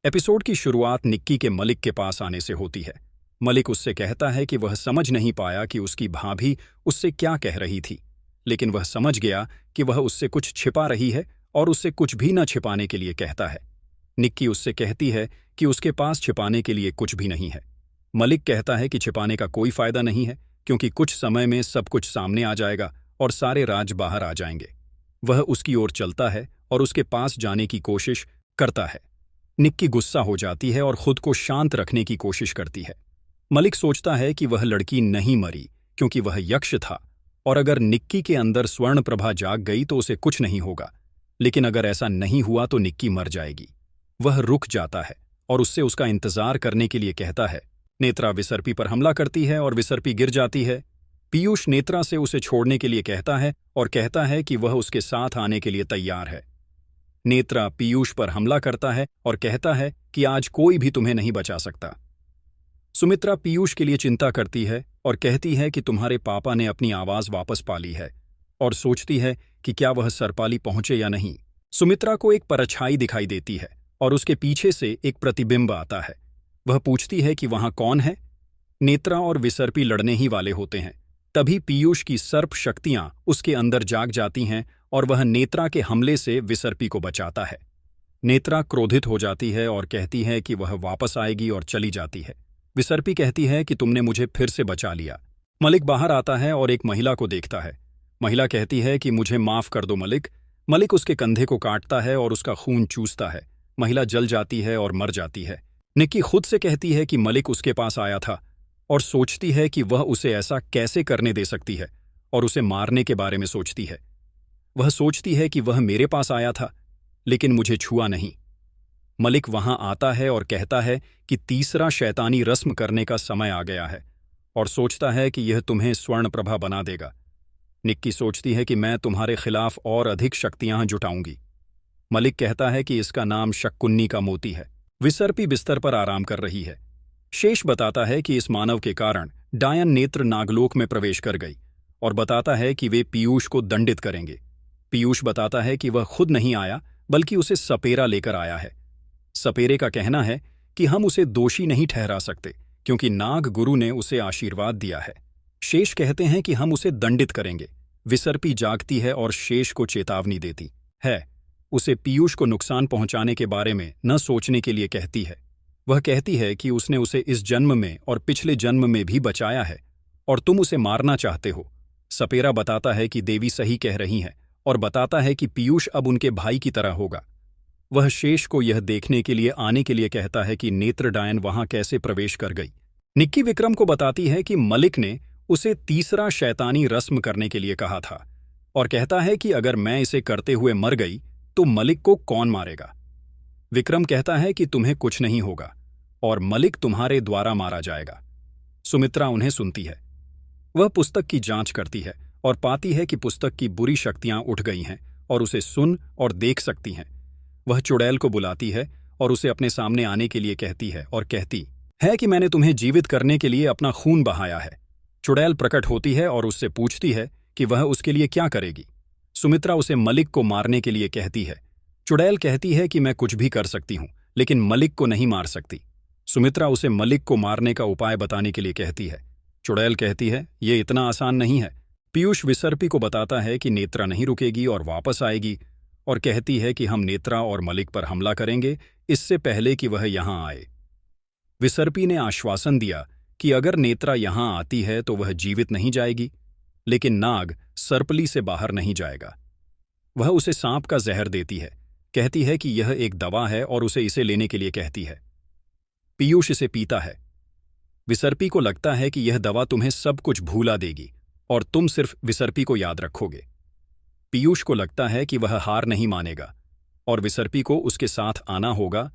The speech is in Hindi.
एपिसोड की शुरुआत निक्की के मलिक के पास आने से होती है। मलिक उससे कहता है कि वह समझ नहीं पाया कि उसकी भाभी उससे क्या कह रही थी, लेकिन वह समझ गया कि वह उससे कुछ छिपा रही है और उससे कुछ भी न छिपाने के लिए कहता है। निक्की उससे कहती है कि उसके पास छिपाने के लिए कुछ भी नहीं है। मलिक कहता है कि छिपाने का कोई फायदा नहीं है, क्योंकि कुछ समय में सब कुछ सामने आ जाएगा और सारे राज बाहर आ जाएंगे। वह उसकी ओर चलता है और उसके पास जाने की कोशिश करता है। निक्की गुस्सा हो जाती है और खुद को शांत रखने की कोशिश करती है। मलिक सोचता है कि वह लड़की नहीं मरी, क्योंकि वह यक्ष था, और अगर निक्की के अंदर स्वर्ण प्रभा जाग गई तो उसे कुछ नहीं होगा। लेकिन अगर ऐसा नहीं हुआ तो निक्की मर जाएगी। वह रुक जाता है और उससे उसका इंतजार करने के लिए कहता है। नेत्रा विसर्पी पर हमला करती है और विसर्पी गिर जाती है। पीयूष नेत्रा से उसे छोड़ने के लिए कहता है और कहता है कि वह उसके साथ आने के लिए तैयार है। नेत्रा पीयूष पर हमला करता है और कहता है कि आज कोई भी तुम्हें नहीं बचा सकता। सुमित्रा पीयूष के लिए चिंता करती है और कहती है कि तुम्हारे पापा ने अपनी आवाज वापस पा ली है, और सोचती है कि क्या वह सरपाली पहुंचे या नहीं। सुमित्रा को एक परछाई दिखाई देती है और उसके पीछे से एक प्रतिबिंब आता है। वह पूछती है कि वहां कौन है। नेत्रा और विसर्पी लड़ने ही वाले होते हैं। तभी पीयूष की सर्प शक्तियां उसके अंदर जाग जाती हैं और वह नेत्रा के हमले से विसर्पी को बचाता है। नेत्रा क्रोधित हो जाती है और कहती है कि वह वापस आएगी और चली जाती है। विसर्पी कहती है कि तुमने मुझे फिर से बचा लिया। मलिक बाहर आता है और एक महिला को देखता है। महिला कहती है कि मुझे माफ कर दो मलिक। मलिक उसके कंधे को काटता है और उसका खून चूसता है। महिला जल जाती है और मर जाती है। निक्की खुद से कहती है कि मलिक उसके पास आया था और सोचती है कि वह उसे ऐसा कैसे करने दे सकती है, और उसे मारने के बारे में सोचती है। वह सोचती है कि वह मेरे पास आया था, लेकिन मुझे छुआ नहीं। मलिक वहां आता है और कहता है कि तीसरा शैतानी रस्म करने का समय आ गया है, और सोचता है कि यह तुम्हें स्वर्ण प्रभा बना देगा। निक्की सोचती है कि मैं तुम्हारे खिलाफ और अधिक शक्तियां जुटाऊंगी। मलिक कहता है कि इसका नाम शक्कुन्नी का मोती है। विसर्पी बिस्तर पर आराम कर रही है। शेष बताता है कि इस मानव के कारण डायन नेत्र नागलोक में प्रवेश कर गई, और बताता है कि वे पीयूष को दंडित करेंगे। पीयूष बताता है कि वह खुद नहीं आया, बल्कि उसे सपेरा लेकर आया है। सपेरे का कहना है कि हम उसे दोषी नहीं ठहरा सकते, क्योंकि नाग गुरु ने उसे आशीर्वाद दिया है। शेष कहते हैं कि हम उसे दंडित करेंगे। विसर्पी जागती है और शेष को चेतावनी देती है। उसे पीयूष को नुकसान पहुंचाने के बारे में न सोचने के लिए कहती है। वह कहती है कि उसने उसे इस जन्म में और पिछले जन्म में भी बचाया है, और तुम उसे मारना चाहते हो। सपेरा बताता है कि देवी सही कह रही हैं, और बताता है कि पीयूष अब उनके भाई की तरह होगा। वह शेष को यह देखने के लिए आने के लिए कहता है कि नेत्र डायन वहां कैसे प्रवेश कर गई। निक्की विक्रम को बताती है कि मलिक ने उसे तीसरा शैतानी रस्म करने के लिए कहा था, और कहता है कि अगर मैं इसे करते हुए मर गई तो मलिक को कौन मारेगा। विक्रम कहता है कि तुम्हें कुछ नहीं होगा और मलिक तुम्हारे द्वारा मारा जाएगा। सुमित्रा उन्हें सुनती है। वह पुस्तक की जांच करती है और पाती है कि पुस्तक की बुरी शक्तियां उठ गई हैं और उसे सुन और देख सकती हैं। वह चुड़ैल को बुलाती है और उसे अपने सामने आने के लिए कहती है, और कहती है कि मैंने तुम्हें जीवित करने के लिए अपना खून बहाया है। चुड़ैल प्रकट होती है और उससे पूछती है कि वह उसके लिए क्या करेगी। सुमित्रा उसे मलिक को मारने के लिए कहती है। चुड़ैल कहती है कि मैं कुछ भी कर सकती हूं, लेकिन मलिक को नहीं मार सकती। सुमित्रा उसे मलिक को मारने का उपाय बताने के लिए कहती है। चुड़ैल कहती है, ये इतना आसान नहीं है। पीयूष विसर्पी को बताता है कि नेत्रा नहीं रुकेगी और वापस आएगी, और कहती है कि हम नेत्रा और मलिक पर हमला करेंगे इससे पहले कि वह यहां आए। विसर्पी ने आश्वासन दिया कि अगर नेत्रा यहां आती है तो वह जीवित नहीं जाएगी, लेकिन नाग सर्पली से बाहर नहीं जाएगा। वह उसे सांप का जहर देती है, कहती है कि यह एक दवा है और उसे इसे लेने के लिए कहती है। पीयूष इसे पीता है। विसर्पी को लगता है कि यह दवा तुम्हें सब कुछ भूला देगी और तुम सिर्फ विसर्पी को याद रखोगे। पीयूष को लगता है कि वह हार नहीं मानेगा और विसर्पी को उसके साथ आना होगा,